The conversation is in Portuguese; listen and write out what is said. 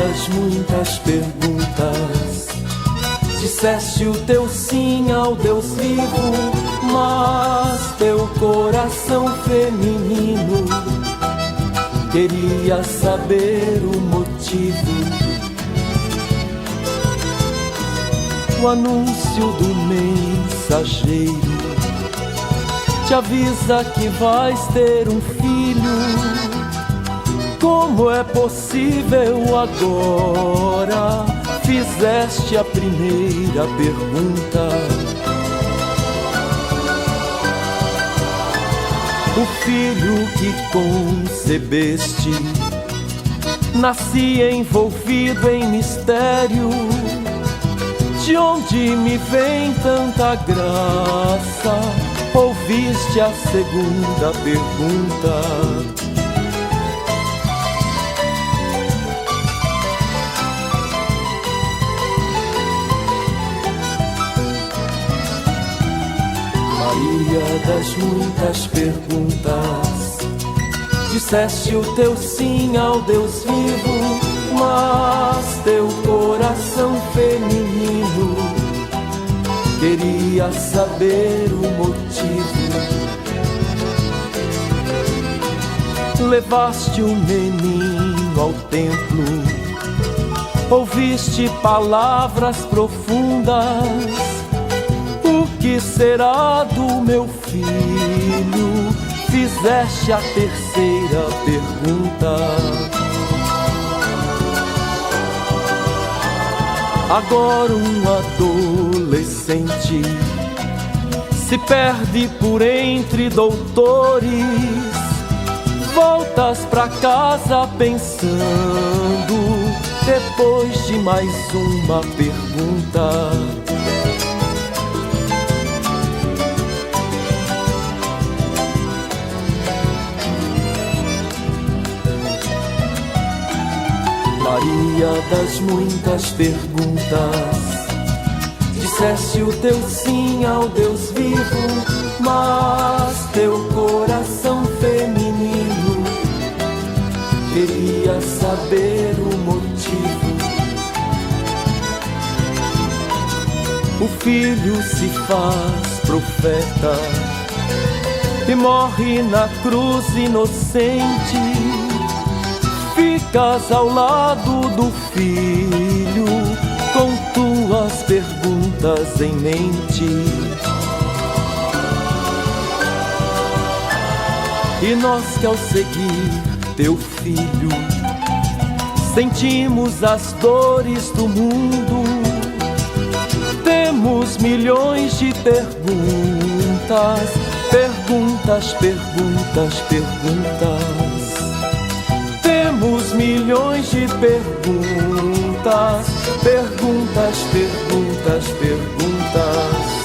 das muitas perguntas, disseste o teu sim ao Deus vivo, mas teu coração feminino queria saber o motivo. O anúncio do mensageiro te avisa que vais ter um filho. Como é possível agora? Fizeste a primeira pergunta. O filho que concebeste nascia envolvido em mistério. De onde me vem tanta graça? Ouviste a segunda pergunta. Maria das muitas perguntas, disseste o teu sim ao Deus vivo, mas teu coração feminino queria saber o motivo. Levaste o menino ao templo, ouviste palavras profundas. O que será do meu filho? Fizeste a terceira pergunta. Agora um adolescente se perde por entre doutores. Voltas pra casa pensando, depois de mais uma pergunta. Maria das muitas perguntas, disseste o teu sim ao Deus vivo, mas teu coração feminino queria saber o motivo. O filho se faz profeta e morre na cruz inocente. Ficas ao lado do filho com tuas perguntas em mente. E nós que ao seguir teu filho sentimos as dores do mundo, temos milhões de perguntas, perguntas, perguntas, perguntas. Temos milhões de perguntas, perguntas, perguntas, perguntas.